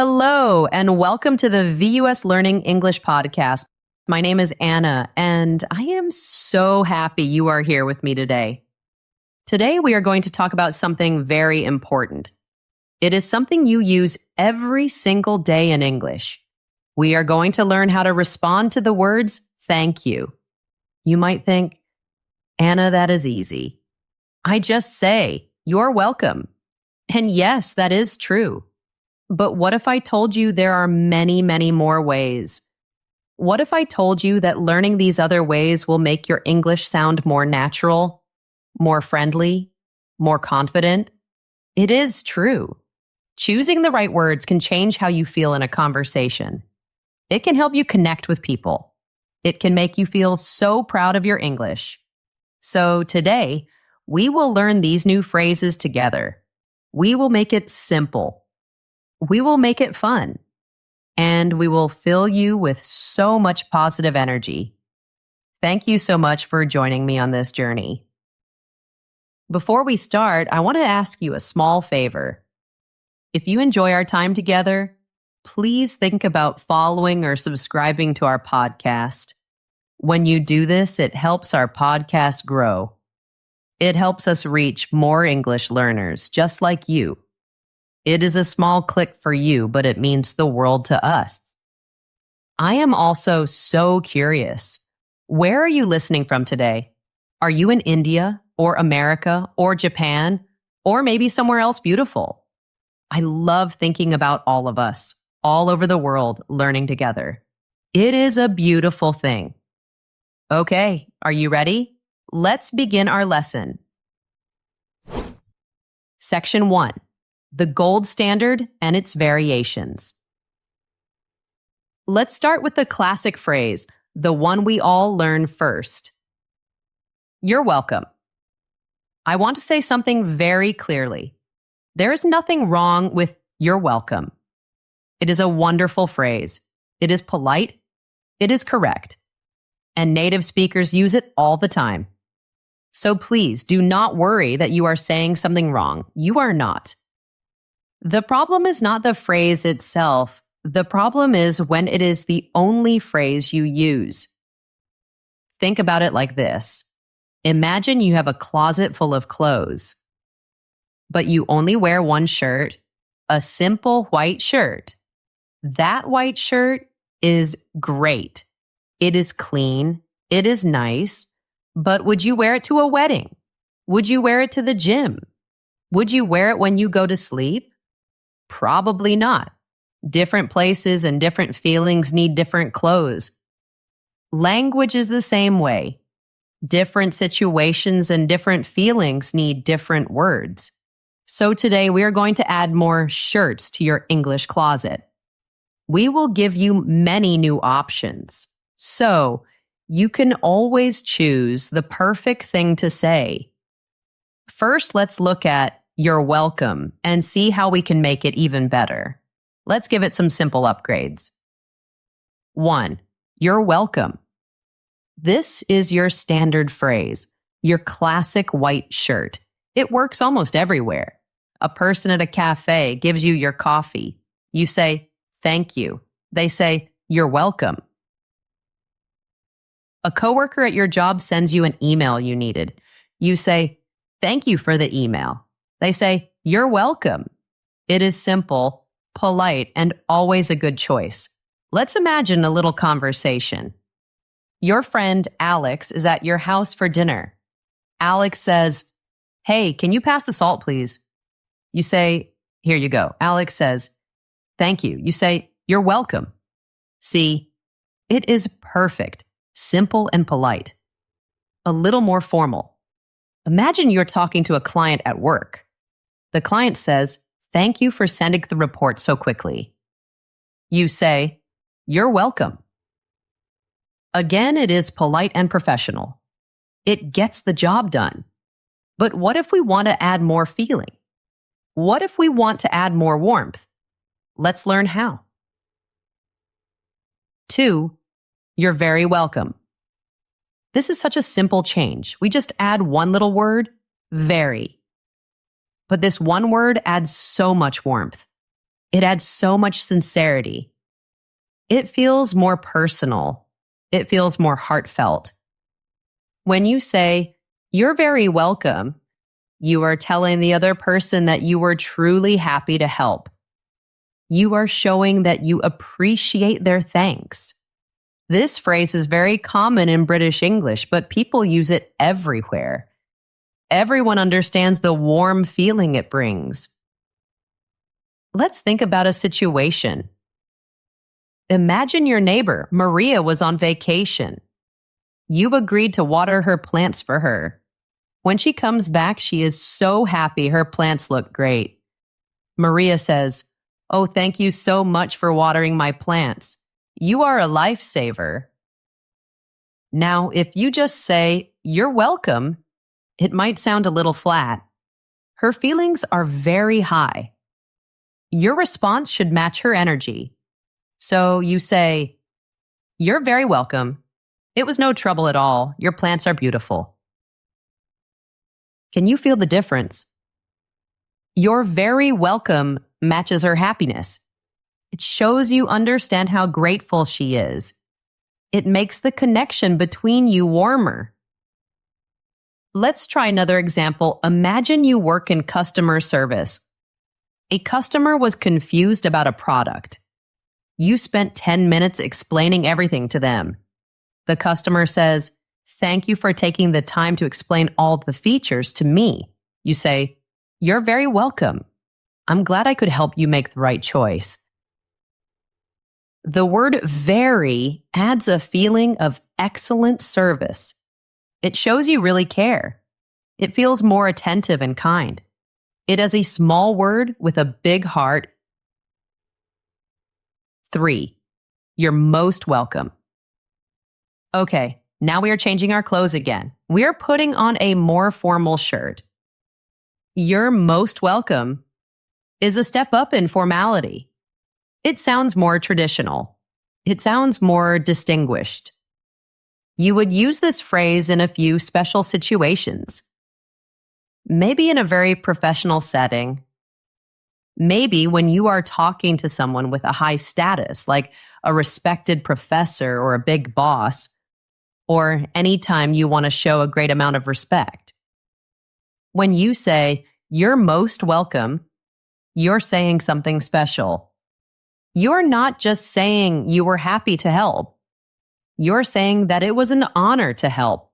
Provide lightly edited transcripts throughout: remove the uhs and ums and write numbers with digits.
Hello, and welcome to the VUS Learning English podcast. My name is Anna, and I am so happy you are here with me today. Today, we are going to talk about something very important. It is something you use every single day in English. We are going to learn how to respond to the words thank you. You might think, Anna, that is easy. I just say, you're welcome. And yes, that is true. But what if I told you there are many, many more ways? What if I told you that learning these other ways will make your English sound more natural, more friendly, more confident? It is true. Choosing the right words can change how you feel in a conversation. It can help you connect with people. It can make you feel so proud of your English. So today, we will learn these new phrases together. We will make it simple. We will make it fun. And we will fill you with so much positive energy. Thank you so much for joining me on this journey. Before we start, I want to ask you a small favor. If you enjoy our time together, please think about following or subscribing to our podcast. When you do this, it helps our podcast grow. It helps us reach more English learners just like you. It is a small click for you, but it means the world to us. I am also so curious. Where are you listening from today? Are you in India or America or Japan or maybe somewhere else beautiful? I love thinking about all of us, all over the world, learning together. It is a beautiful thing. Okay, are you ready? Let's begin our lesson. Section 1. The gold standard and its variations. Let's start with the classic phrase, the one we all learn first. You're welcome. I want to say something very clearly. There is nothing wrong with you're welcome. It is a wonderful phrase. It is polite. It is correct. And native speakers use it all the time. So please do not worry that you are saying something wrong. You are not. The problem is not the phrase itself. The problem is when it is the only phrase you use. Think about it like this. Imagine you have a closet full of clothes, but you only wear one shirt, a simple white shirt. That white shirt is great. It is clean. It is nice. But would you wear it to a wedding? Would you wear it to the gym? Would you wear it when you go to sleep? Probably not. Different places and different feelings need different clothes. Language is the same way. Different situations and different feelings need different words. So today we are going to add more shirts to your English closet. We will give you many new options. So you can always choose the perfect thing to say. First, let's look at you're welcome and see how we can make it even better. Let's give it some simple upgrades. 1. You're welcome. This is your standard phrase, your classic white shirt. It works almost everywhere. A person at a cafe gives you your coffee. You say, thank you. They say, you're welcome. A coworker at your job sends you an email you needed. You say, thank you for the email. They say, you're welcome. It is simple, polite, and always a good choice. Let's imagine a little conversation. Your friend Alex is at your house for dinner. Alex says, hey, can you pass the salt, please? You say, here you go. Alex says, thank you. You say, you're welcome. See, it is perfect, simple, and polite. A little more formal. Imagine you're talking to a client at work. The client says, thank you for sending the report so quickly. You say, you're welcome. Again, it is polite and professional. It gets the job done. But what if we want to add more feeling? What if we want to add more warmth? Let's learn how. 2, you're very welcome. This is such a simple change. We just add one little word, very. But this one word adds so much warmth. It adds so much sincerity. It feels more personal. It feels more heartfelt. When you say, "You're very welcome," you are telling the other person that you were truly happy to help. You are showing that you appreciate their thanks. This phrase is very common in British English, but people use it everywhere. Everyone understands the warm feeling it brings. Let's think about a situation. Imagine your neighbor, Maria, was on vacation. You agreed to water her plants for her. When she comes back, she is so happy her plants look great. Maria says, "Oh, thank you so much for watering my plants. You are a lifesaver." Now, if you just say, "You're welcome," it might sound a little flat. Her feelings are very high. Your response should match her energy. So you say, "You're very welcome. It was no trouble at all. Your plants are beautiful." Can you feel the difference? "You're very welcome" matches her happiness. It shows you understand how grateful she is. It makes the connection between you warmer. Let's try another example. Imagine you work in customer service. A customer was confused about a product. You spent 10 minutes explaining everything to them. The customer says, "Thank you for taking the time to explain all the features to me." You say, "You're very welcome. I'm glad I could help you make the right choice." The word very adds a feeling of excellent service. It shows you really care. It feels more attentive and kind. It is a small word with a big heart. 3. You're most welcome. Okay, now we are changing our clothes again. We are putting on a more formal shirt. "You're most welcome" is a step up in formality. It sounds more traditional. It sounds more distinguished. You would use this phrase in a few special situations. Maybe in a very professional setting. Maybe when you are talking to someone with a high status, like a respected professor or a big boss, or anytime you want to show a great amount of respect. When you say, "You're most welcome," you're saying something special. You're not just saying you were happy to help. You're saying that it was an honor to help.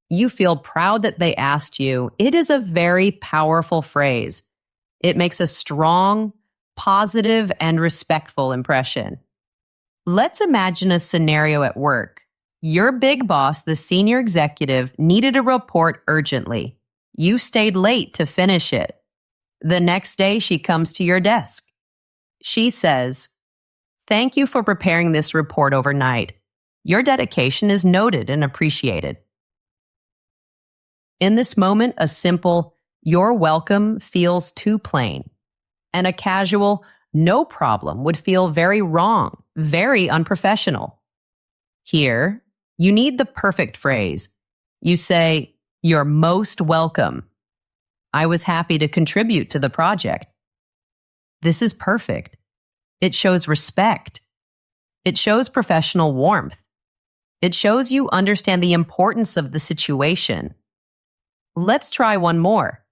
You feel proud that they asked you. It is a very powerful phrase. It makes a strong, positive, and respectful impression. Let's imagine a scenario at work. Your big boss, the senior executive, needed a report urgently. You stayed late to finish it. The next day, she comes to your desk. She says, "Thank you for preparing this report overnight. Your dedication is noted and appreciated." In this moment, a simple, "You're welcome" feels too plain, and a casual, "No problem" would feel very wrong, very unprofessional. Here, you need the perfect phrase. You say, "You're most welcome. I was happy to contribute to the project." This is perfect. It shows respect. It shows professional warmth. It shows you understand the importance of the situation. Let's try one more.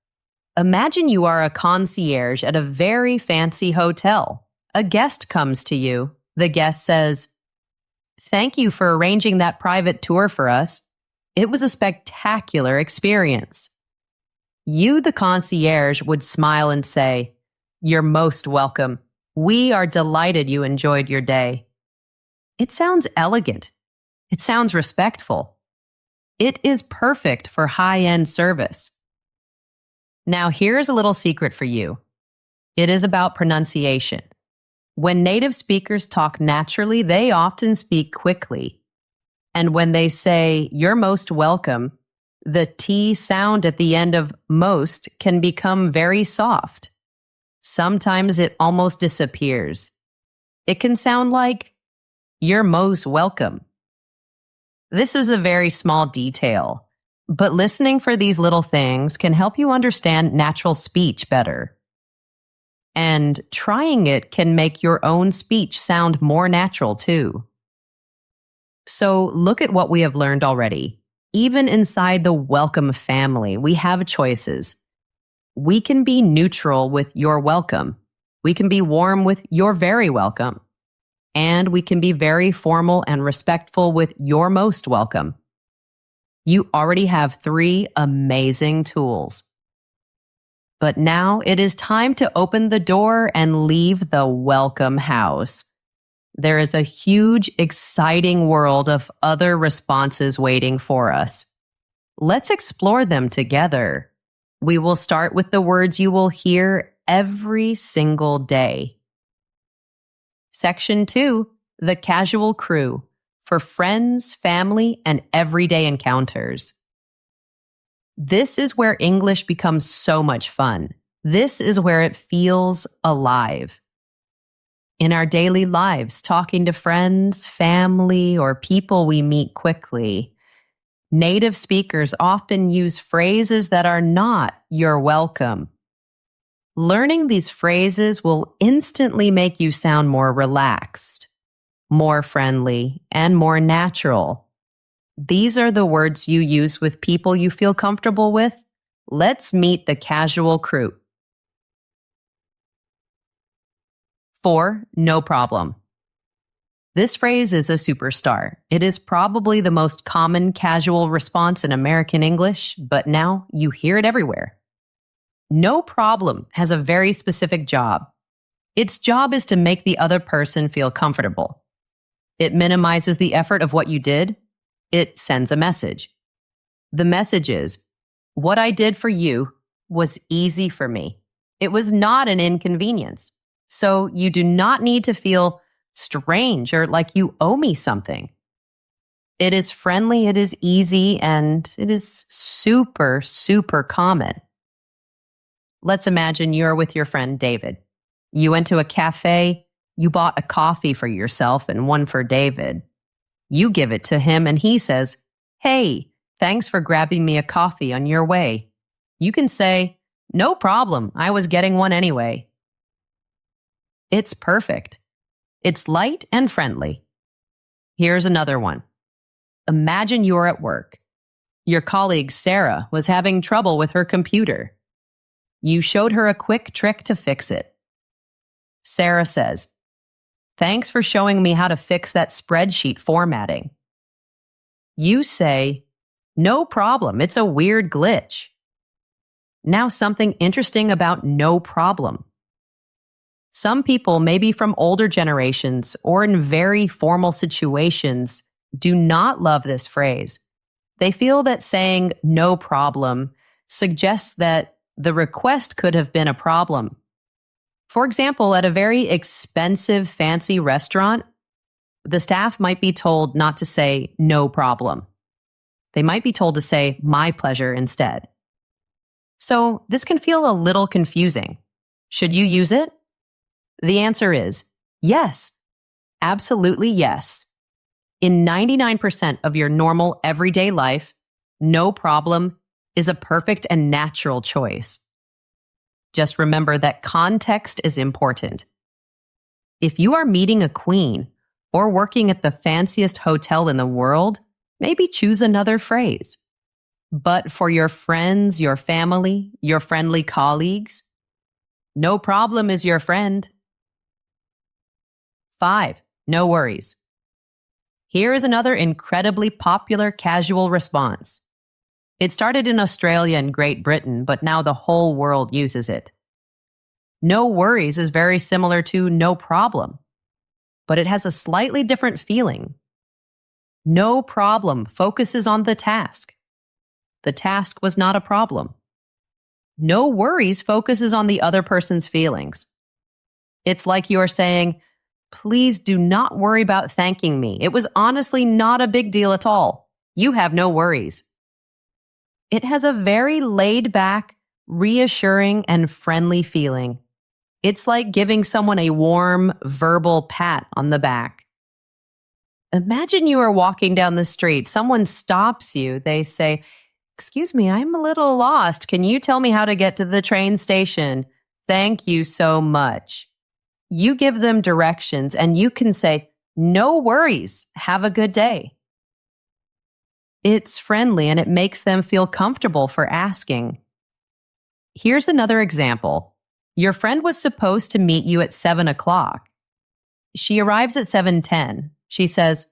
Imagine you are a concierge at a very fancy hotel. A guest comes to you. The guest says, "Thank you for arranging that private tour for us. It was a spectacular experience." You, the concierge, would smile and say, "You're most welcome. We are delighted you enjoyed your day." It sounds elegant. It sounds respectful. It is perfect for high-end service. Now, here's a little secret for you. It is about pronunciation. When native speakers talk naturally, they often speak quickly. And when they say, "You're most welcome," the T sound at the end of most can become very soft. Sometimes it almost disappears. It can sound like, "You're most welcome." This is a very small detail, but listening for these little things can help you understand natural speech better. And trying it can make your own speech sound more natural too. So look at what we have learned already. Even inside the welcome family, we have choices. We can be neutral with "you're welcome." We can be warm with "you're very welcome." And we can be very formal and respectful with "you're most welcome." You already have 3 amazing tools. But now it is time to open the door and leave the welcome house. There is a huge, exciting world of other responses waiting for us. Let's explore them together. We will start with the words you will hear every single day. Section 2, the casual crew, for friends, family, and everyday encounters. This is where English becomes so much fun. This is where it feels alive. In our daily lives, talking to friends, family, or people we meet quickly, native speakers often use phrases that are not "you're welcome." Learning these phrases will instantly make you sound more relaxed, more friendly, and more natural. These are the words you use with people you feel comfortable with. Let's meet the casual crew. 4, no problem. This phrase is a superstar. It is probably the most common casual response in American English, but now you hear it everywhere. No problem has a very specific job. Its job is to make the other person feel comfortable. It minimizes the effort of what you did. It sends a message. The message is, what I did for you was easy for me. It was not an inconvenience. So you do not need to feel strange or like you owe me something. It is friendly, it is easy, and it is super, super common. Let's imagine you're with your friend David. You went to a cafe, you bought a coffee for yourself and one for David. You give it to him and he says, "Hey, thanks for grabbing me a coffee on your way." You can say, "No problem, I was getting one anyway." It's perfect. It's light and friendly. Here's another one. Imagine you're at work. Your colleague Sarah was having trouble with her computer. You showed her a quick trick to fix it. Sarah says, "Thanks for showing me how to fix that spreadsheet formatting." You say, "No problem, it's a weird glitch." Now something interesting about "no problem." Some people, maybe from older generations or in very formal situations, do not love this phrase. They feel that saying "no problem" suggests that the request could have been a problem. For example, at a very expensive, fancy restaurant, the staff might be told not to say "no problem." They might be told to say "my pleasure" instead. So this can feel a little confusing. Should you use it? The answer is yes, absolutely yes. In 99% of your normal everyday life, "no problem" is a perfect and natural choice. Just remember that context is important. If you are meeting a queen or working at the fanciest hotel in the world, maybe choose another phrase. But for your friends, your family, your friendly colleagues, "no problem" is your friend. 5, no worries. Here is another incredibly popular casual response. It started in Australia and Great Britain, but now the whole world uses it. No worries is very similar to "no problem," but it has a slightly different feeling. No problem focuses on the task. The task was not a problem. No worries focuses on the other person's feelings. It's like you're saying, "Please do not worry about thanking me. It was honestly not a big deal at all. You have no worries." It has a very laid-back, reassuring, and friendly feeling. It's like giving someone a warm, verbal pat on the back. Imagine you are walking down the street. Someone stops you. They say, "Excuse me, I'm a little lost. Can you tell me how to get to the train station? Thank you so much. You give them directions and you can say, no worries, have a good day. It's friendly and it makes them feel comfortable for asking. Here's another example. Your friend was supposed to meet you at 7 o'clock. She arrives at 7:10. She says,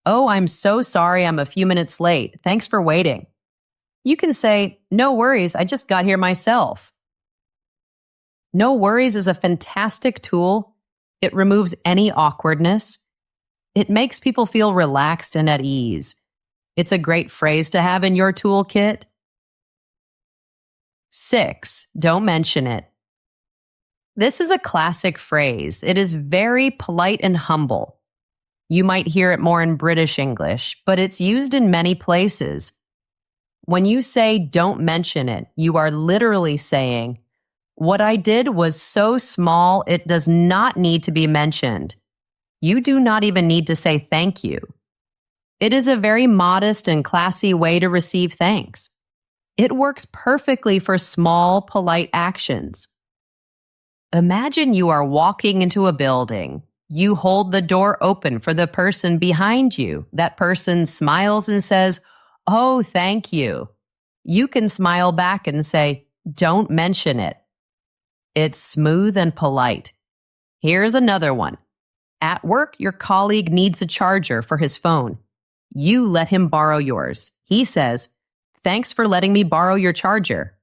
"Oh, I'm so sorry I'm a few minutes late. Thanks for waiting." You can say, "No worries, I just got here myself." No worries is a fantastic tool. It removes any awkwardness. It makes people feel relaxed and at ease. It's a great phrase to have in your toolkit. 6. Don't mention it. This is a classic phrase. It is very polite and humble. You might hear it more in British English, but it's used in many places. When you say don't mention it, you are literally saying, what I did was so small, it does not need to be mentioned. You do not even need to say thank you. It is a very modest and classy way to receive thanks. It works perfectly for small, polite actions. Imagine you are walking into a building. You hold the door open for the person behind you. That person smiles and says, "Oh, thank you." You can smile back and say, "Don't mention it." It's smooth and polite. Here's another one. At work, your colleague needs a charger for his phone. You let him borrow yours. He says, "Thanks for letting me borrow your charger."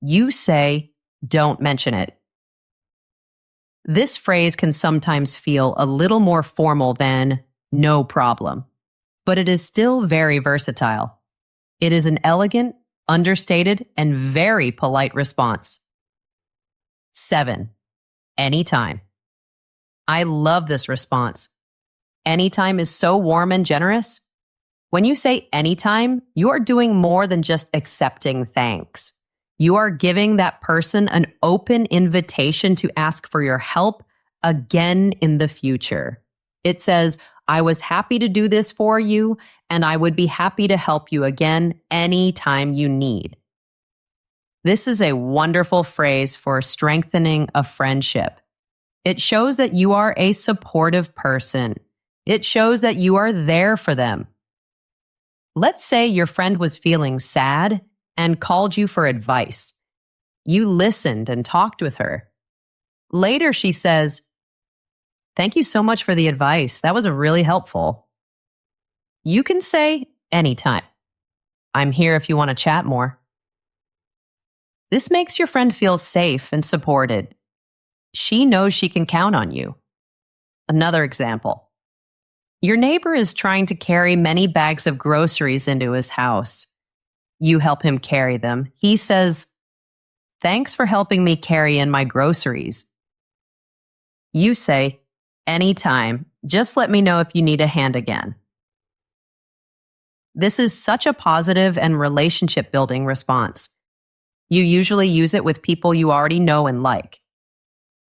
You say, "Don't mention it." This phrase can sometimes feel a little more formal than "no problem," but it is still very versatile. It is an elegant, understated, and very polite response. 7. Anytime. I love this response. Anytime is so warm and generous. When you say anytime, you are doing more than just accepting thanks. You are giving that person an open invitation to ask for your help again in the future. It says, I was happy to do this for you, and I would be happy to help you again anytime you need. This is a wonderful phrase for strengthening a friendship. It shows that you are a supportive person. It shows that you are there for them. Let's say your friend was feeling sad and called you for advice. You listened and talked with her. Later, she says, "Thank you so much for the advice. That was really helpful." You can say anytime, "I'm here if you want to chat more." This makes your friend feel safe and supported. She knows she can count on you. Another example. Your neighbor is trying to carry many bags of groceries into his house. You help him carry them. He says, "Thanks for helping me carry in my groceries." You say, "Anytime. Just let me know if you need a hand again." This is such a positive and relationship-building response. You usually use it with people you already know and like.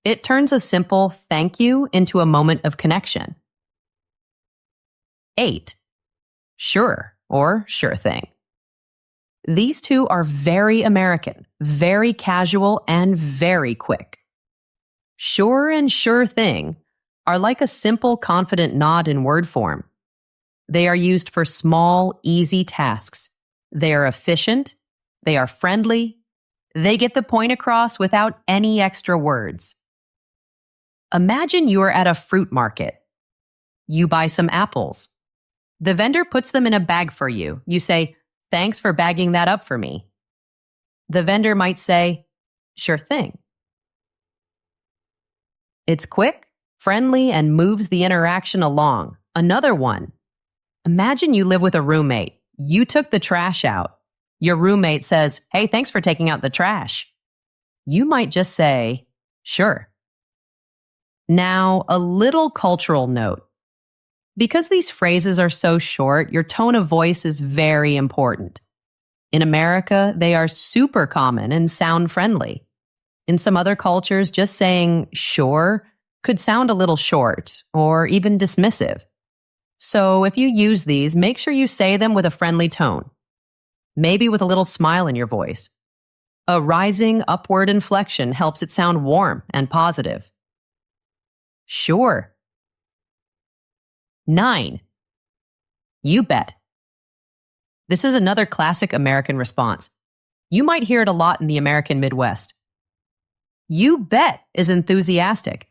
It turns a simple thank you into a moment of connection. 8. Sure or sure thing. These two are very American, very casual, and very quick. Sure and sure thing are like a simple, confident nod in word form. They are used for small, easy tasks. They are efficient. They are friendly. They get the point across without any extra words. Imagine you are at a fruit market. You buy some apples. The vendor puts them in a bag for you. You say, "Thanks for bagging that up for me." The vendor might say, "Sure thing." It's quick, friendly, and moves the interaction along. Another one. Imagine you live with a roommate. You took the trash out. Your roommate says, "Hey, thanks for taking out the trash." You might just say, "Sure." Now, a little cultural note. Because these phrases are so short, your tone of voice is very important. In America, they are super common and sound friendly. In some other cultures, just saying sure could sound a little short or even dismissive. So if you use these, make sure you say them with a friendly tone, maybe with a little smile in your voice. A rising upward inflection helps it sound warm and positive. Sure. 9. You bet. This is another classic American response. You might hear it a lot in the American Midwest. You bet is enthusiastic.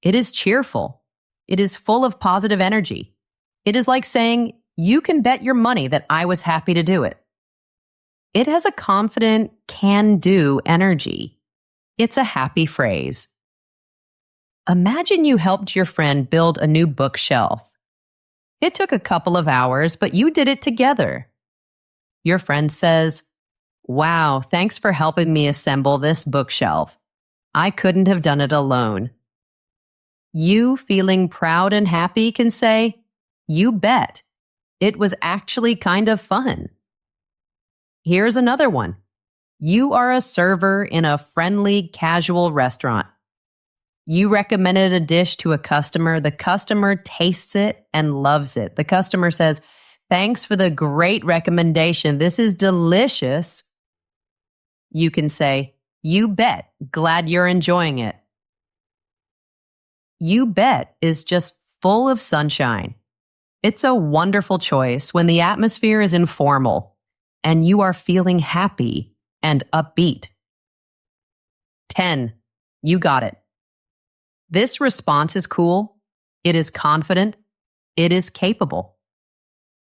It is cheerful. It is full of positive energy. It is like saying, you can bet your money that I was happy to do it. It has a confident, can-do energy. It's a happy phrase. Imagine you helped your friend build a new bookshelf. It took a couple of hours, but you did it together. Your friend says, "Wow, thanks for helping me assemble this bookshelf. I couldn't have done it alone." You, feeling proud and happy, can say, "You bet. It was actually kind of fun." Here's another one. You are a server in a friendly, casual restaurant. You recommended a dish to a customer. The customer tastes it and loves it. The customer says, "Thanks for the great recommendation. This is delicious." You can say, "You bet. Glad you're enjoying it." You bet is just full of sunshine. It's a wonderful choice when the atmosphere is informal and you are feeling happy and upbeat. 10. You got it. This response is cool. It is confident. It is capable.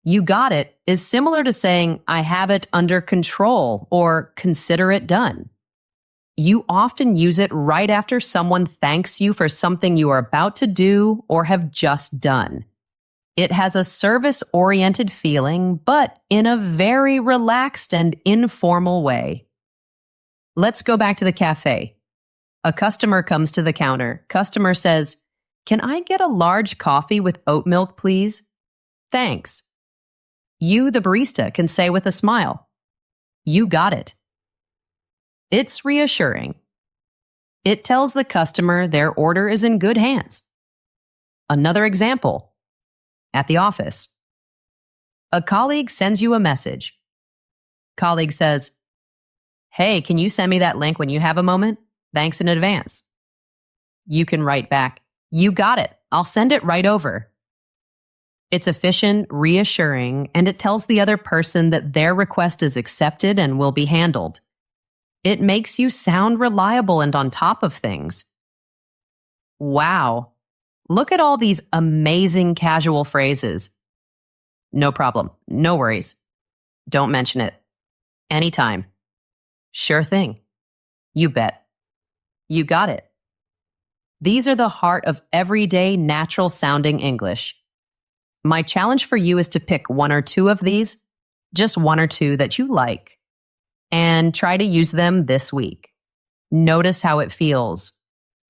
You got it is similar to saying, "I have it under control," or "consider it done." You often use it right after someone thanks you for something you are about to do or have just done. It has a service-oriented feeling, but in a very relaxed and informal way. Let's go back to the cafe. A customer comes to the counter. Customer says, "Can I get a large coffee with oat milk, please?" "Thanks." You, the barista, can say with a smile, "You got it." It's reassuring. It tells the customer their order is in good hands. Another example. At the office. A colleague sends you a message. Colleague says, "Hey, can you send me that link when you have a moment? Thanks in advance." You can write back, "You got it. I'll send it right over." It's efficient, reassuring, and it tells the other person that their request is accepted and will be handled. It makes you sound reliable and on top of things. Wow. Look at all these amazing casual phrases. No problem. No worries. Don't mention it. Anytime. Sure thing. You bet. You got it. These are the heart of everyday, natural-sounding English. My challenge for you is to pick one or two of these, just one or two that you like, and try to use them this week. Notice how it feels.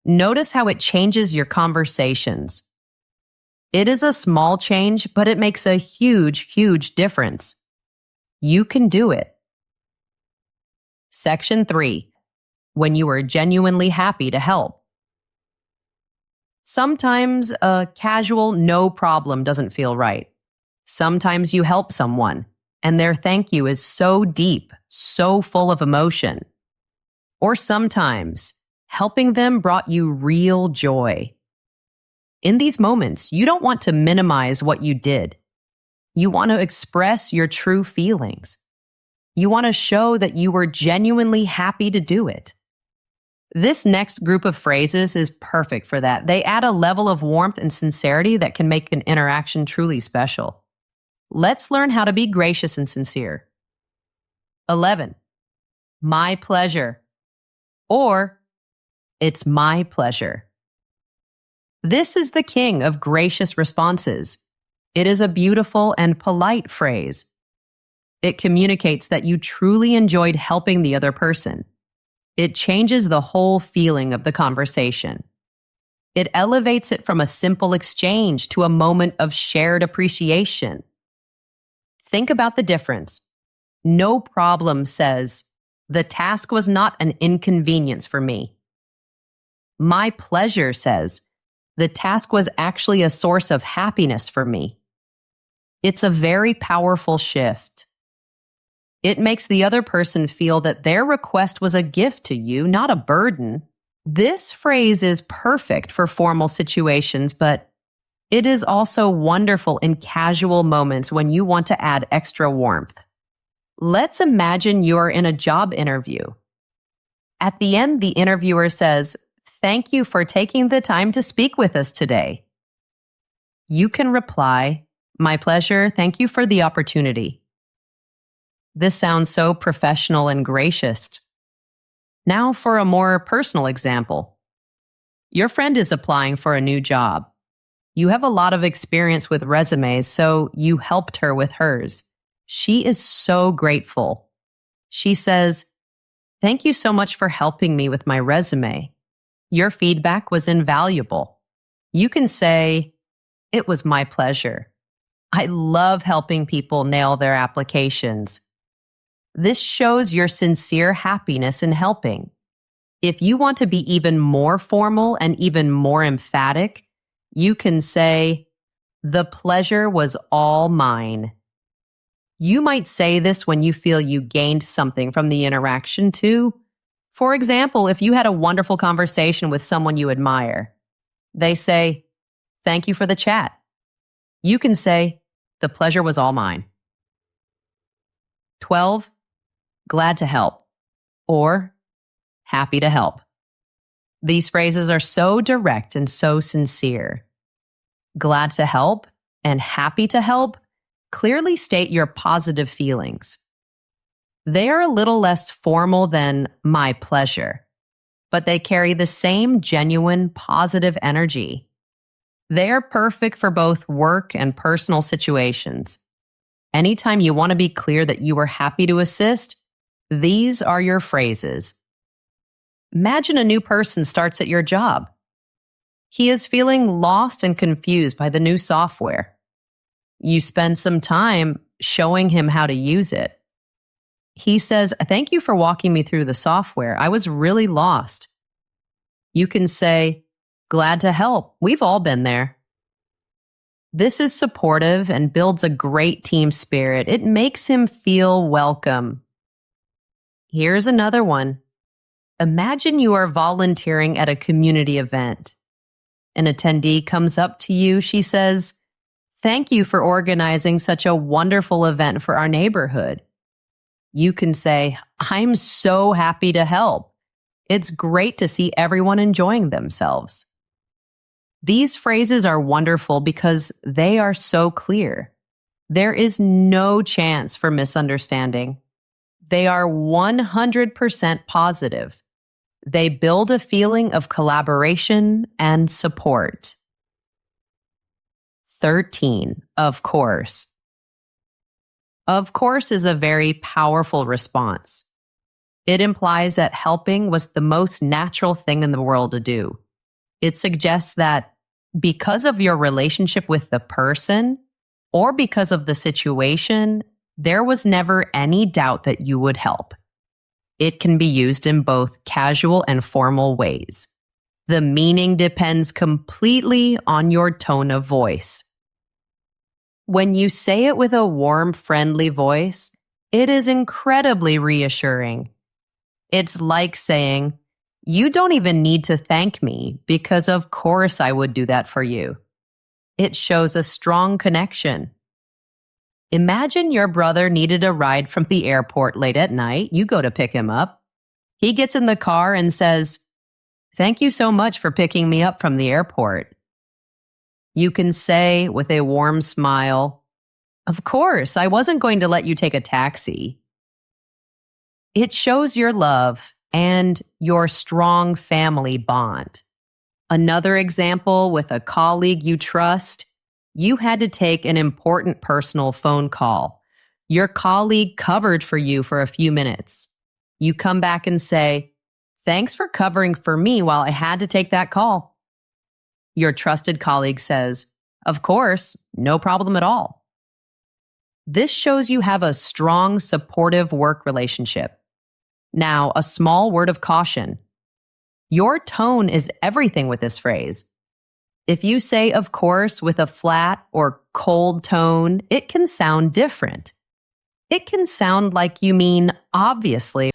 Notice how it changes your conversations. It is a small change, but it makes a huge, huge difference. You can do it. Section 3. When you are genuinely happy to help. Sometimes a casual no problem doesn't feel right. Sometimes you help someone, and their thank you is so deep, so full of emotion. Or sometimes helping them brought you real joy. In these moments, you don't want to minimize what you did. You want to express your true feelings. You want to show that you were genuinely happy to do it. This next group of phrases is perfect for that. They add a level of warmth and sincerity that can make an interaction truly special. Let's learn how to be gracious and sincere. 11. My pleasure. Or, it's my pleasure. This is the king of gracious responses. It is a beautiful and polite phrase. It communicates that you truly enjoyed helping the other person. It changes the whole feeling of the conversation. It elevates it from a simple exchange to a moment of shared appreciation. Think about the difference. No problem says, "The task was not an inconvenience for me." My pleasure says, "The task was actually a source of happiness for me." It's a very powerful shift. It makes the other person feel that their request was a gift to you, not a burden. This phrase is perfect for formal situations, but it is also wonderful in casual moments when you want to add extra warmth. Let's imagine you're in a job interview. At the end, the interviewer says, "Thank you for taking the time to speak with us today." You can reply, "My pleasure. Thank you for the opportunity." This sounds so professional and gracious. Now for a more personal example. Your friend is applying for a new job. You have a lot of experience with resumes, so you helped her with hers. She is so grateful. She says, "Thank you so much for helping me with my resume. Your feedback was invaluable." You can say, "It was my pleasure. I love helping people nail their applications." This shows your sincere happiness in helping. If you want to be even more formal and even more emphatic, you can say, "The pleasure was all mine." You might say this when you feel you gained something from the interaction too. For example, if you had a wonderful conversation with someone you admire, they say, "Thank you for the chat." You can say, "The pleasure was all mine." 12. Glad to help, or happy to help. These phrases are so direct and so sincere. Glad to help and happy to help clearly state your positive feelings. They are a little less formal than "my pleasure," but they carry the same genuine positive energy. They are perfect for both work and personal situations. Anytime you want to be clear that you are happy to assist, these are your phrases. Imagine a new person starts at your job. He is feeling lost and confused by the new software. You spend some time showing him how to use it. He says, "Thank you for walking me through the software. I was really lost." You can say, "Glad to help. We've all been there." This is supportive and builds a great team spirit. It makes him feel welcome. Here's another one. Imagine you are volunteering at a community event. An attendee comes up to you. She says, "Thank you for organizing such a wonderful event for our neighborhood." You can say, "I'm so happy to help. It's great to see everyone enjoying themselves." These phrases are wonderful because they are so clear. There is no chance for misunderstanding. They are 100% positive. They build a feeling of collaboration and support. 13. Of course. Of course is a very powerful response. It implies that helping was the most natural thing in the world to do. It suggests that because of your relationship with the person or because of the situation, there was never any doubt that you would help. It can be used in both casual and formal ways. The meaning depends completely on your tone of voice. When you say it with a warm, friendly voice, it is incredibly reassuring. It's like saying, "You don't even need to thank me because of course I would do that for you." It shows a strong connection. Imagine your brother needed a ride from the airport late at night. You go to pick him up. He gets in the car and says, "Thank you so much for picking me up from the airport." You can say with a warm smile, "Of course, I wasn't going to let you take a taxi." It shows your love and your strong family bond. Another example with a colleague you trust. You had to take an important personal phone call. Your colleague covered for you for a few minutes. You come back and say, "Thanks for covering for me while I had to take that call." Your trusted colleague says, "Of course, no problem at all." This shows you have a strong, supportive work relationship. Now, a small word of caution. Your tone is everything with this phrase. If you say "of course" with a flat or cold tone, it can sound different. It can sound like you mean obviously,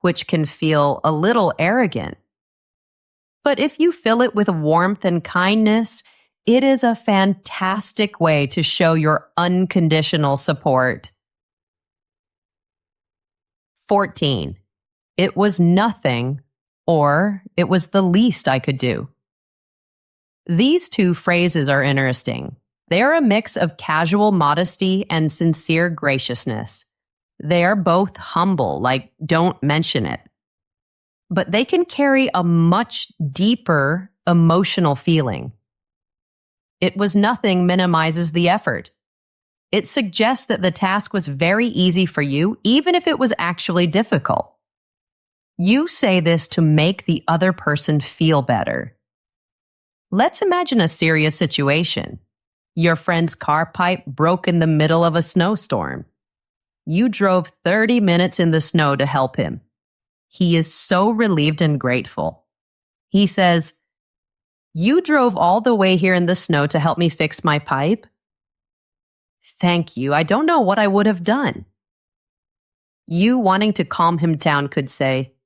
which can feel a little arrogant. But if you fill it with warmth and kindness, it is a fantastic way to show your unconditional support. 14. It was nothing, or it was the least I could do. These two phrases are interesting. They are a mix of casual modesty and sincere graciousness. They are both humble, like don't mention it. But they can carry a much deeper emotional feeling. It was nothing minimizes the effort. It suggests that the task was very easy for you, even if it was actually difficult. You say this to make the other person feel better. Let's imagine a serious situation. Your friend's car pipe broke in the middle of a snowstorm. You drove 30 minutes in the snow to help him. He is so relieved and grateful. He says, "You drove all the way here in the snow to help me fix my pipe? Thank you. I don't know what I would have done." You, wanting to calm him down, could say,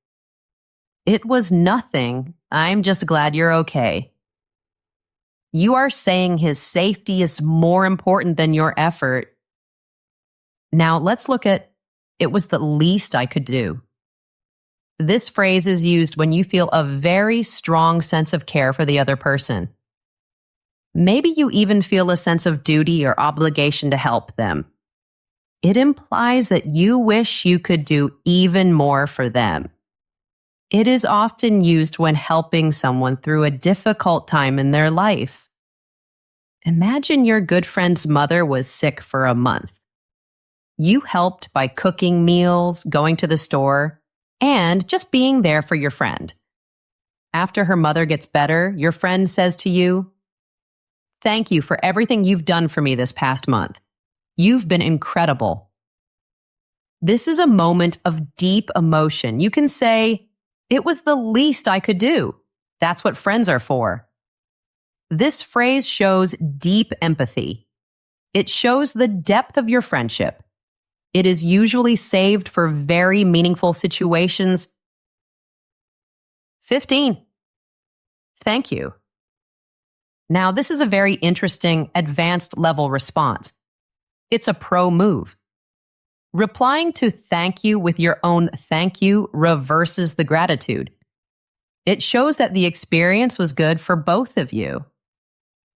"It was nothing. I'm just glad you're okay." You are saying his safety is more important than your effort. Now let's look at "it was the least I could do." This phrase is used when you feel a very strong sense of care for the other person. Maybe you even feel a sense of duty or obligation to help them. It implies that you wish you could do even more for them. It is often used when helping someone through a difficult time in their life. Imagine your good friend's mother was sick for a month. You helped by cooking meals, going to the store, and just being there for your friend. After her mother gets better, your friend says to you, "Thank you for everything you've done for me this past month. You've been incredible." This is a moment of deep emotion. You can say, "It was the least I could do." That's what friends are for. This phrase shows deep empathy. It shows the depth of your friendship. It is usually saved for very meaningful situations. 15. Thank you. Now, this is a very interesting advanced level response. It's a pro move. Replying to thank you with your own thank you reverses the gratitude. It shows that the experience was good for both of you.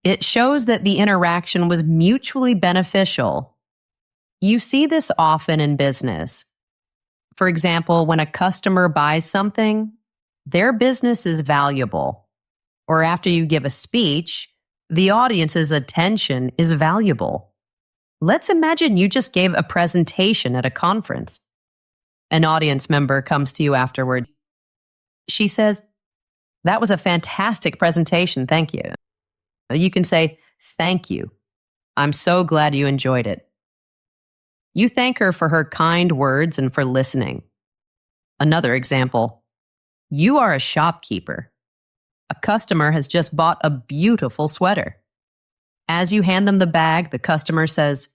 It shows that the interaction was mutually beneficial. You see this often in business. For example, when a customer buys something, their business is valuable. Or after you give a speech, the audience's attention is valuable. Let's imagine you just gave a presentation at a conference. An audience member comes to you afterward. She says, "That was a fantastic presentation, thank you." You can say, "Thank you. I'm so glad you enjoyed it." You thank her for her kind words and for listening. Another example. You are a shopkeeper. A customer has just bought a beautiful sweater. As you hand them the bag, the customer says,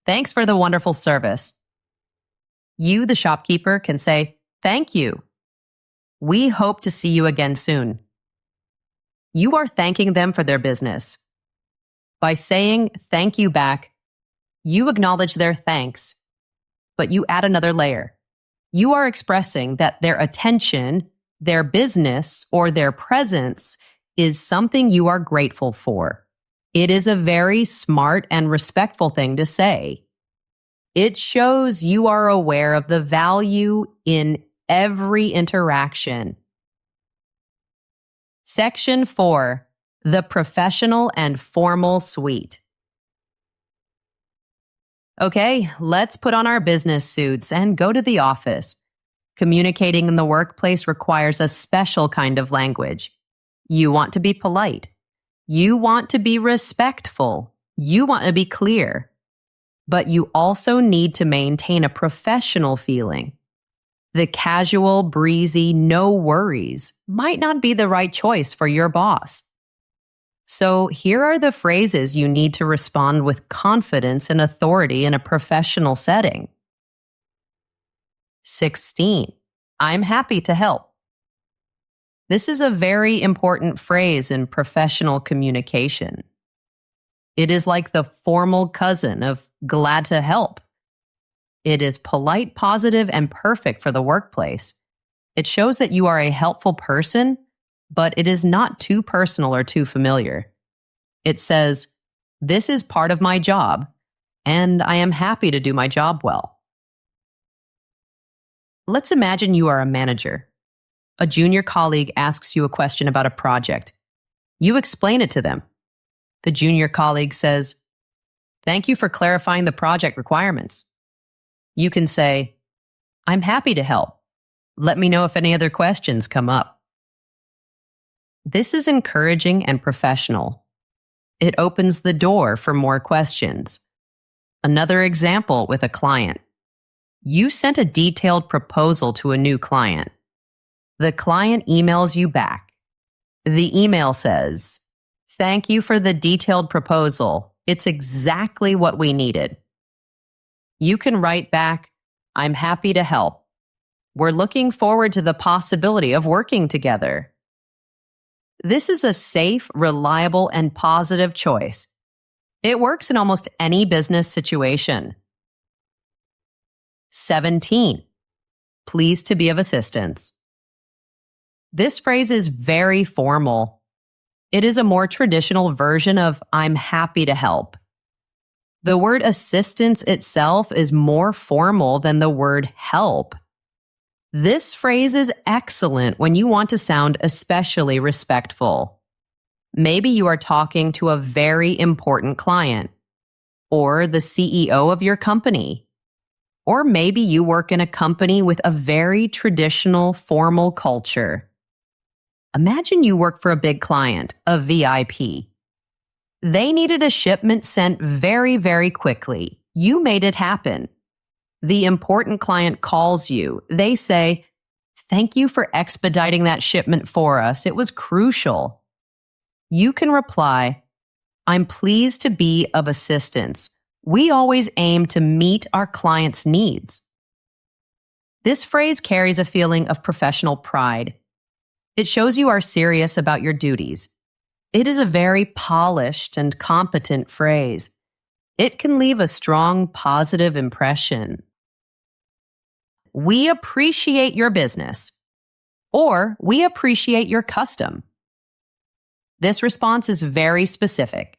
"Thanks for the wonderful service." You, the shopkeeper, can say, "Thank you. We hope to see you again soon." You are thanking them for their business. By saying thank you back, you acknowledge their thanks, but you add another layer. You are expressing that their attention, their business, or their presence is something you are grateful for. It is a very smart and respectful thing to say. It shows you are aware of the value in every interaction. Section 4. The professional and formal suite. Okay, let's put on our business suits and go to the office. Communicating in the workplace requires a special kind of language. You want to be polite. You want to be respectful. You want to be clear. But you also need to maintain a professional feeling. The casual, breezy, no worries might not be the right choice for your boss. So here are the phrases you need to respond with confidence and authority in a professional setting. 16. I'm happy to help. This is a very important phrase in professional communication. It is like the formal cousin of glad to help. It is polite, positive, and perfect for the workplace. It shows that you are a helpful person, but it is not too personal or too familiar. It says, "This is part of my job, and I am happy to do my job well." Let's imagine you are a manager. A junior colleague asks you a question about a project. You explain it to them. The junior colleague says, "Thank you for clarifying the project requirements." You can say, "I'm happy to help. Let me know if any other questions come up." This is encouraging and professional. It opens the door for more questions. Another example with a client. You sent a detailed proposal to a new client. The client emails you back. The email says, "Thank you for the detailed proposal. It's exactly what we needed." You can write back, "I'm happy to help. We're looking forward to the possibility of working together." This is a safe, reliable, and positive choice. It works in almost any business situation. 17. Pleased to be of assistance. This phrase is very formal. It is a more traditional version of "I'm happy to help." The word assistance itself is more formal than the word help. This phrase is excellent when you want to sound especially respectful. Maybe you are talking to a very important client, or the CEO of your company, or maybe you work in a company with a very traditional, formal culture. Imagine you work for a big client, a VIP. They needed a shipment sent very, very quickly. You made it happen. The important client calls you. They say, "Thank you for expediting that shipment for us. It was crucial." You can reply, "I'm pleased to be of assistance. We always aim to meet our clients' needs." This phrase carries a feeling of professional pride. It shows you are serious about your duties. It is a very polished and competent phrase. It can leave a strong, positive impression. "We appreciate your business," or "We appreciate your custom." This response is very specific.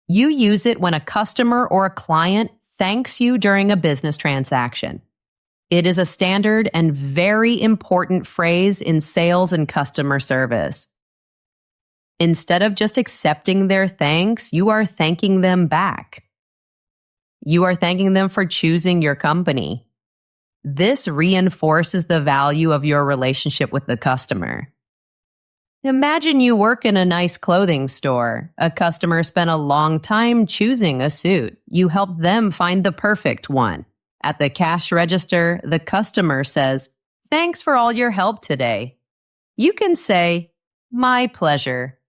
You use it when a customer or a client thanks you during a business transaction. It is a standard and very important phrase in sales and customer service. Instead of just accepting their thanks, you are thanking them back. You are thanking them for choosing your company. This reinforces the value of your relationship with the customer. Imagine you work in a nice clothing store. A customer spent a long time choosing a suit. You help them find the perfect one. At the cash register, the customer says, "Thanks for all your help today." You can say, "My pleasure.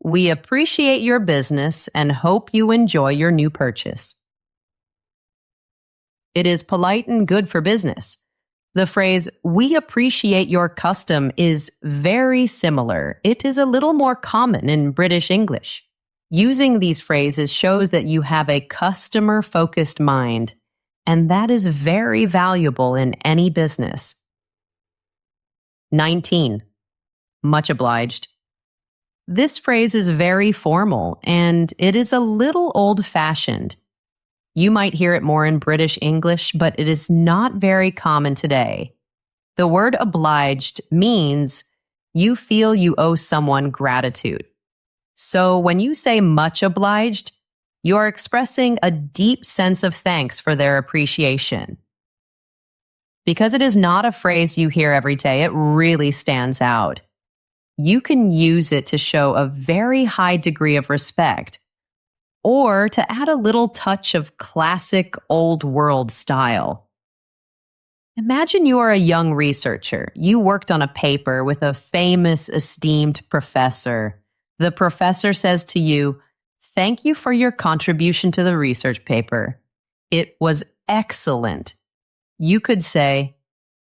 We appreciate your business and hope you enjoy your new purchase." It is polite and good for business. The phrase, "We appreciate your custom," is very similar. It is a little more common in British English. Using these phrases shows that you have a customer-focused mind, and that is very valuable in any business. 19. Much obliged. This phrase is very formal, and it is a little old-fashioned. You might hear it more in British English, but it is not very common today. The word obliged means you feel you owe someone gratitude. So when you say much obliged, you are expressing a deep sense of thanks for their appreciation. Because it is not a phrase you hear every day, it really stands out. You can use it to show a very high degree of respect, or to add a little touch of classic old world style. Imagine you are a young researcher. You worked on a paper with a famous, esteemed professor. The professor says to you, "Thank you for your contribution to the research paper. It was excellent." You could say,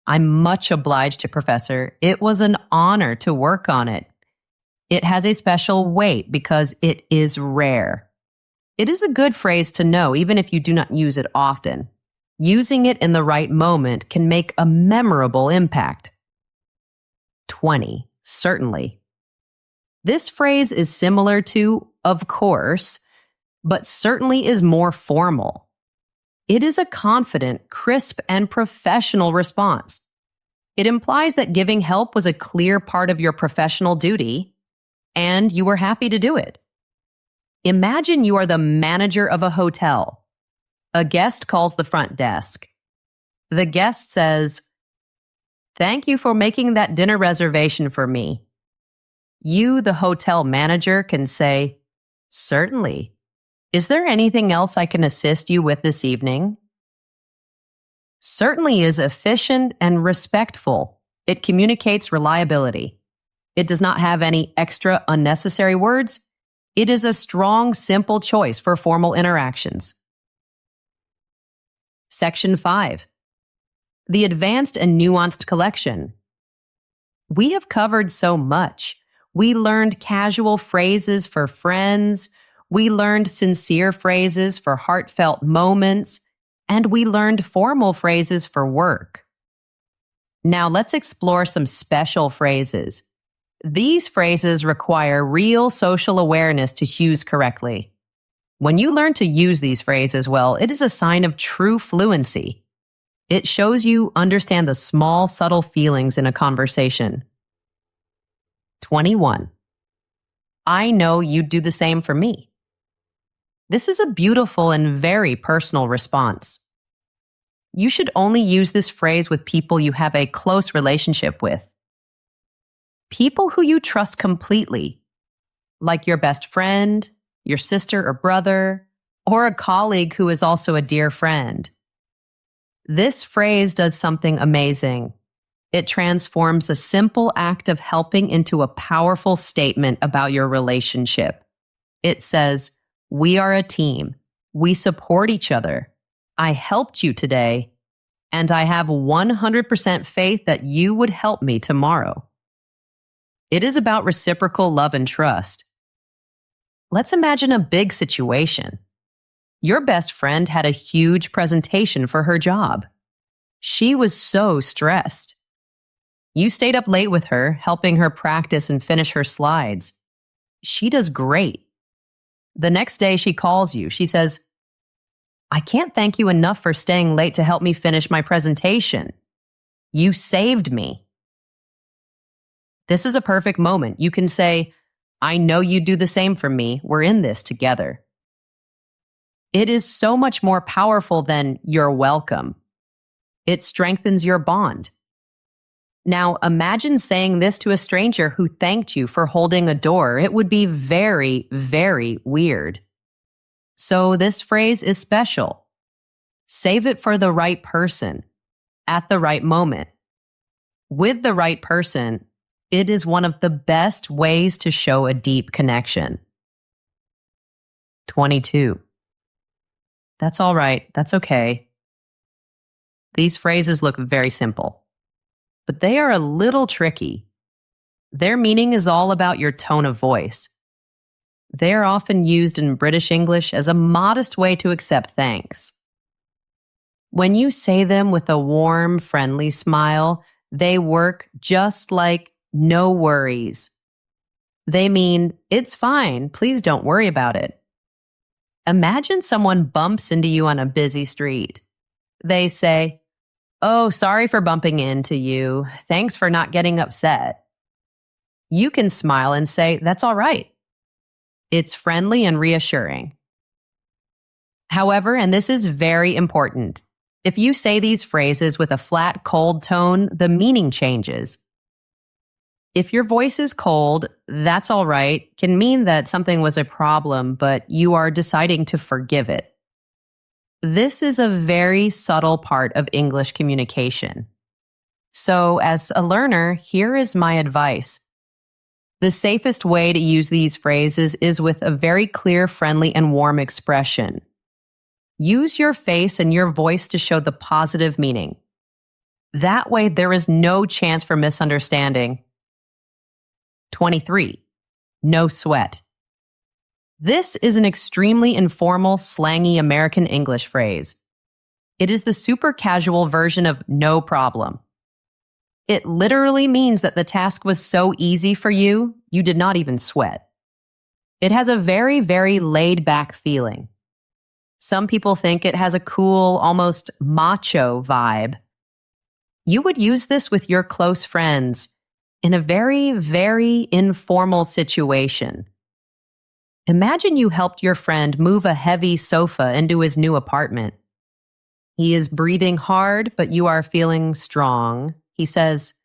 "I'm much obliged to Professor. It was an honor to work on it. It has a special weight because it is rare." It is a good phrase to know, even if you do not use it often. Using it in the right moment can make a memorable impact. 20. Certainly. This phrase is similar to "of course," but certainly is more formal. It is a confident, crisp, and professional response. It implies that giving help was a clear part of your professional duty, and you were happy to do it. Imagine you are the manager of a hotel. A guest calls the front desk. The guest says, "Thank you for making that dinner reservation for me." You, the hotel manager, can say, "Certainly. Is there anything else I can assist you with this evening?" Certainly is efficient and respectful. It communicates reliability. It does not have any extra unnecessary words. It is a strong, simple choice for formal interactions. Section 5. The advanced and nuanced collection. We have covered so much. We learned casual phrases for friends. We learned sincere phrases for heartfelt moments. And we learned formal phrases for work. Now let's explore some special phrases. These phrases require real social awareness to use correctly. When you learn to use these phrases well, it is a sign of true fluency. It shows you understand the small, subtle feelings in a conversation. 21. I know you'd do the same for me. This is a beautiful and very personal response. You should only use this phrase with people you have a close relationship with. People who you trust completely, like your best friend, your sister or brother, or a colleague who is also a dear friend. This phrase does something amazing. It transforms a simple act of helping into a powerful statement about your relationship. It says, "We are a team. We support each other. I helped you today, and I have 100% faith that you would help me tomorrow." It is about reciprocal love and trust. Let's imagine a big situation. Your best friend had a huge presentation for her job. She was so stressed. You stayed up late with her, helping her practice and finish her slides. She does great. The next day she calls you. She says, "I can't thank you enough for staying late to help me finish my presentation. You saved me." This is a perfect moment. You can say, "I know you do the same for me. We're in this together." It is so much more powerful than "you're welcome." It strengthens your bond. Now, imagine saying this to a stranger who thanked you for holding a door. It would be very, very weird. So this phrase is special. Save it for the right person, at the right moment. With the right person, it is one of the best ways to show a deep connection. 22. That's all right. That's okay. These phrases look very simple, but they are a little tricky. Their meaning is all about your tone of voice. They are often used in British English as a modest way to accept thanks. When you say them with a warm, friendly smile, they work just like "no worries." They mean, "It's fine, please don't worry about it." Imagine someone bumps into you on a busy street. They say, "Oh, sorry for bumping into you. Thanks for not getting upset." You can smile and say, "That's all right." It's friendly and reassuring. However, and this is very important, if you say these phrases with a flat, cold tone, the meaning changes. If your voice is cold, "that's all right," can mean that something was a problem, but you are deciding to forgive it. This is a very subtle part of English communication. So, as a learner, here is my advice. The safest way to use these phrases is with a very clear, friendly, and warm expression. Use your face and your voice to show the positive meaning. That way, there is no chance for misunderstanding. 23. No sweat. This is an extremely informal, slangy American English phrase. It is the super casual version of no problem. It literally means that the task was so easy for you, you did not even sweat. It has a very, very laid-back feeling. Some people think it has a cool, almost macho vibe. You would use this with your close friends in a very, very informal situation. Imagine you helped your friend move a heavy sofa into his new apartment. He is breathing hard, but you are feeling strong. He says,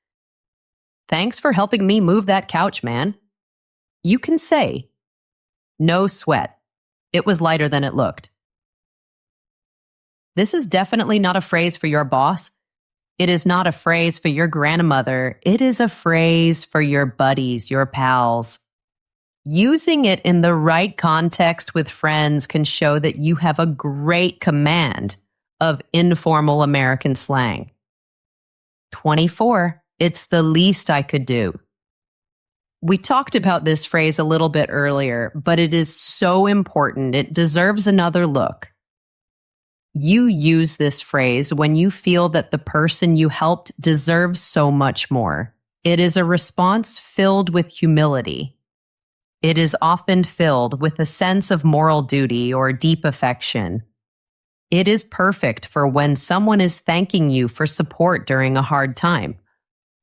"Thanks for helping me move that couch, man." You can say, "No sweat. It was lighter than it looked." This is definitely not a phrase for your boss. It is not a phrase for your grandmother. It is a phrase for your buddies, your pals. Using it in the right context with friends can show that you have a great command of informal American slang. 24. It's the least I could do. We talked about this phrase a little bit earlier, but it is so important. It deserves another look. You use this phrase when you feel that the person you helped deserves so much more. It is a response filled with humility. It is often filled with a sense of moral duty or deep affection. It is perfect for when someone is thanking you for support during a hard time,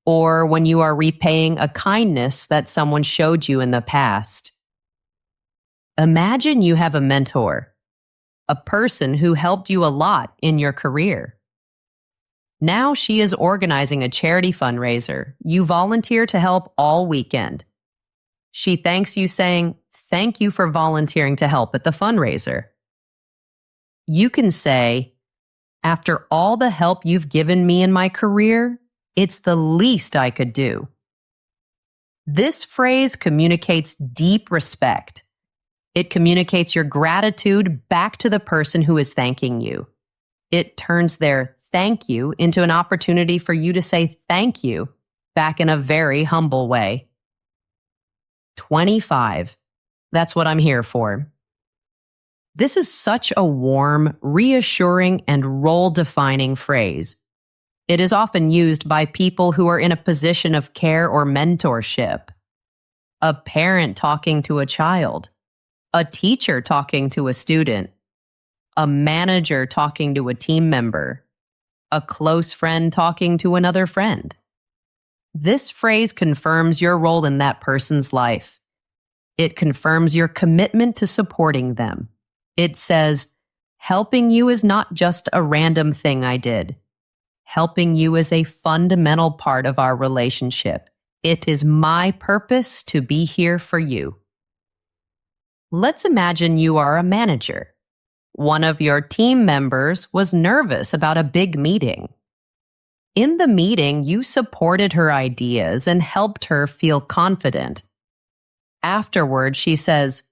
or when you are repaying a kindness that someone showed you in the past. Imagine you have a mentor, a person who helped you a lot in your career. Now she is organizing a charity fundraiser. You volunteer to help all weekend. She thanks you saying, "Thank you for volunteering to help at the fundraiser." You can say, "After all the help you've given me in my career, it's the least I could do." This phrase communicates deep respect. It communicates your gratitude back to the person who is thanking you. It turns their thank you into an opportunity for you to say thank you back in a very humble way. 25. That's what I'm here for. This is such a warm, reassuring, and role-defining phrase. It is often used by people who are in a position of care or mentorship. A parent talking to a child. A teacher talking to a student. A manager talking to a team member. A close friend talking to another friend. This phrase confirms your role in that person's life. It confirms your commitment to supporting them. It says, helping you is not just a random thing I did. Helping you is a fundamental part of our relationship. It is my purpose to be here for you. Let's imagine you are a manager. One of your team members was nervous about a big meeting. In the meeting, you supported her ideas and helped her feel confident. Afterward, she says,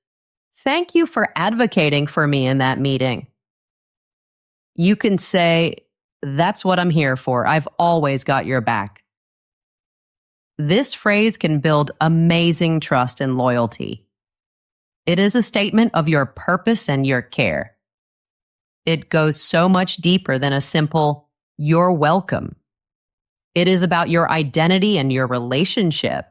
"Thank you for advocating for me in that meeting." You can say, "That's what I'm here for. I've always got your back." This phrase can build amazing trust and loyalty. It is a statement of your purpose and your care. It goes so much deeper than a simple, "You're welcome." It is about your identity and your relationship.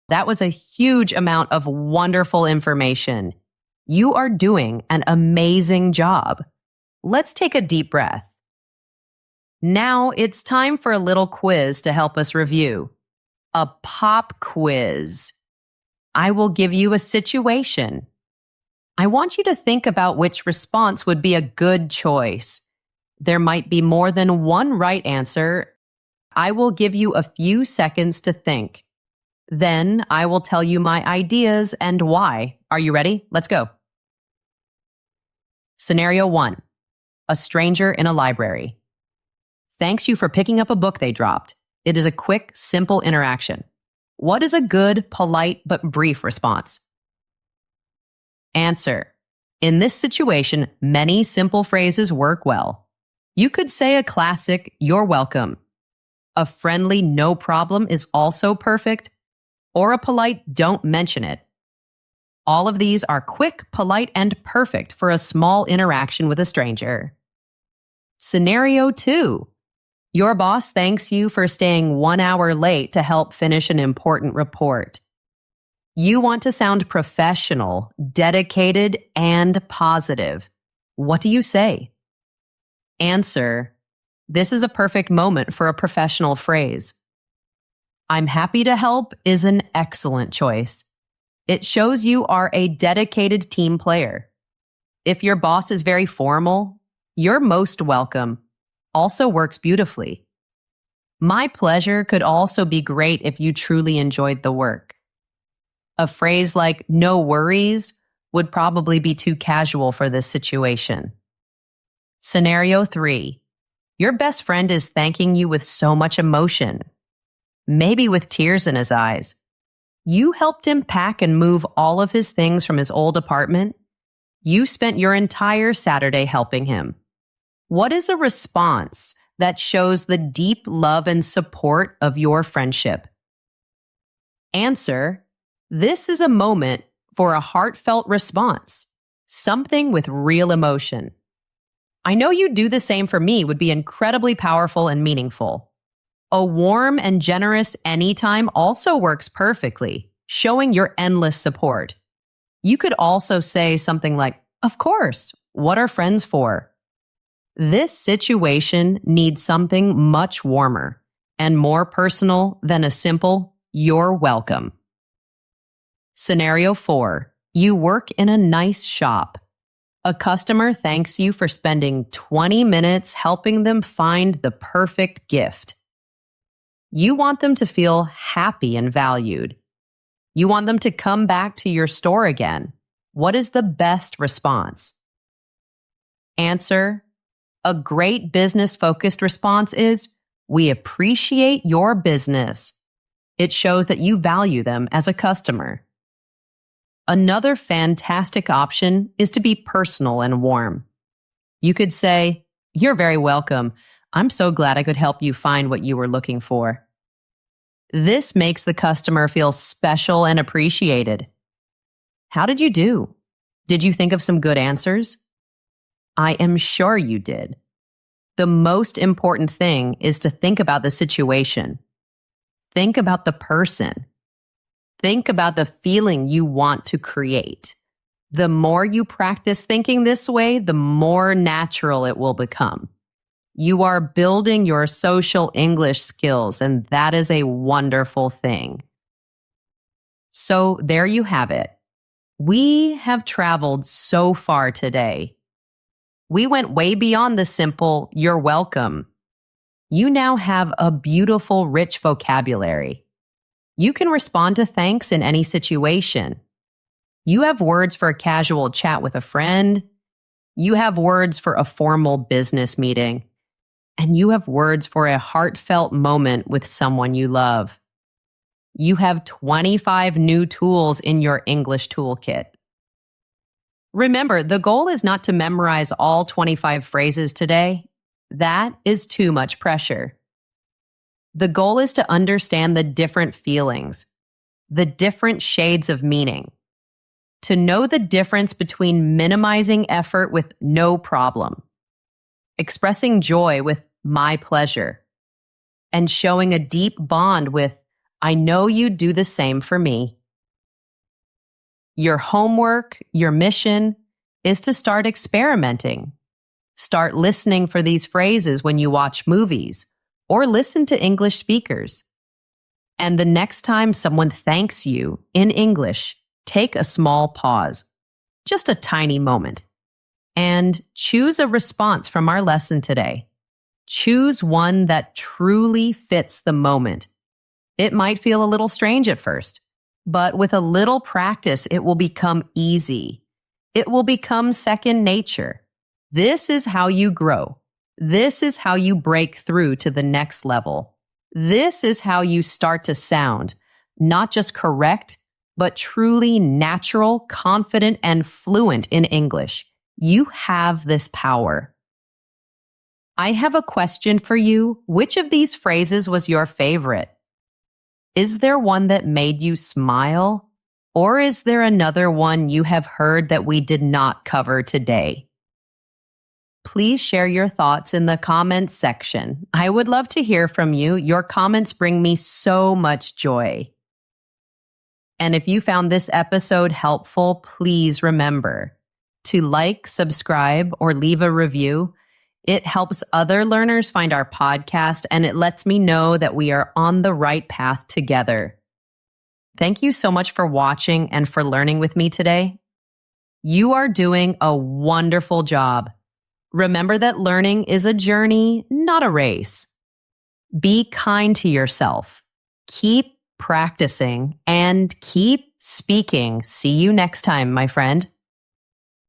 That was a huge amount of wonderful information. You are doing an amazing job. Let's take a deep breath. Now it's time for a little quiz to help us review. A pop quiz. I will give you a situation. I want you to think about which response would be a good choice. There might be more than one right answer. I will give you a few seconds to think. Then I will tell you my ideas and why. Are you ready? Let's go. Scenario 1. A stranger in a library. Thanks you for picking up a book they dropped. It is a quick, simple interaction. What is a good, polite, but brief response? Answer. In this situation, many simple phrases work well. You could say a classic, "You're welcome." A friendly, "No problem" is also perfect, or a polite, "Don't mention it." All of these are quick, polite, and perfect for a small interaction with a stranger. Scenario 2. Your boss thanks you for staying 1 hour late to help finish an important report. You want to sound professional, dedicated, and positive. What do you say? Answer. This is a perfect moment for a professional phrase. "I'm happy to help" is an excellent choice. It shows you are a dedicated team player. If your boss is very formal, "You're most welcome" also works beautifully. "My pleasure" could also be great if you truly enjoyed the work. A phrase like "no worries" would probably be too casual for this situation. Scenario 3. Your best friend is thanking you with so much emotion, maybe with tears in his eyes. You helped him pack and move all of his things from his old apartment. You spent your entire Saturday helping him. What is a response that shows the deep love and support of your friendship? Answer. This is a moment for a heartfelt response, something with real emotion. "I know you do the same for me" would be incredibly powerful and meaningful. A warm and generous "anytime" also works perfectly, showing your endless support. You could also say something like, "Of course, what are friends for?" This situation needs something much warmer and more personal than a simple "You're welcome." Scenario 4. You work in a nice shop. A customer thanks you for spending 20 minutes helping them find the perfect gift. You want them to feel happy and valued. You want them to come back to your store again. What is the best response? Answer. A great business-focused response is, "We appreciate your business." It shows that you value them as a customer. Another fantastic option is to be personal and warm. You could say, "You're very welcome. I'm so glad I could help you find what you were looking for." This makes the customer feel special and appreciated. How did you do? Did you think of some good answers? I am sure you did. The most important thing is to think about the situation. Think about the person. Think about the feeling you want to create. The more you practice thinking this way, the more natural it will become. You are building your social English skills, and that is a wonderful thing. So there you have it. We have traveled so far today. We went way beyond the simple "You're welcome." You now have a beautiful, rich vocabulary. You can respond to thanks in any situation. You have words for a casual chat with a friend. You have words for a formal business meeting. And you have words for a heartfelt moment with someone you love. You have 25 new tools in your English toolkit. Remember, the goal is not to memorize all 25 phrases today. That is too much pressure. The goal is to understand the different feelings, the different shades of meaning, to know the difference between minimizing effort with "no problem," expressing joy with "my pleasure," and showing a deep bond with "I know you do the same for me." Your homework, your mission, is to start experimenting. Start listening for these phrases when you watch movies or listen to English speakers. And the next time someone thanks you in English, take a small pause, just a tiny moment, and choose a response from our lesson today. Choose one that truly fits the moment. It might feel a little strange at first, but with a little practice, it will become easy. It will become second nature. This is how you grow. This is how you break through to the next level. This is how you start to sound not just correct, but truly natural, confident, and fluent in English. You have this power. I have a question for you. Which of these phrases was your favorite? Is there one that made you smile? Or is there another one you have heard that we did not cover today? Please share your thoughts in the comments section. I would love to hear from you. Your comments bring me so much joy. And if you found this episode helpful, please remember to like, subscribe, or leave a review. It helps other learners find our podcast, and it lets me know that we are on the right path together. Thank you so much for watching and for learning with me today. You are doing a wonderful job. Remember that learning is a journey, not a race. Be kind to yourself. Keep practicing and keep speaking. See you next time, my friend.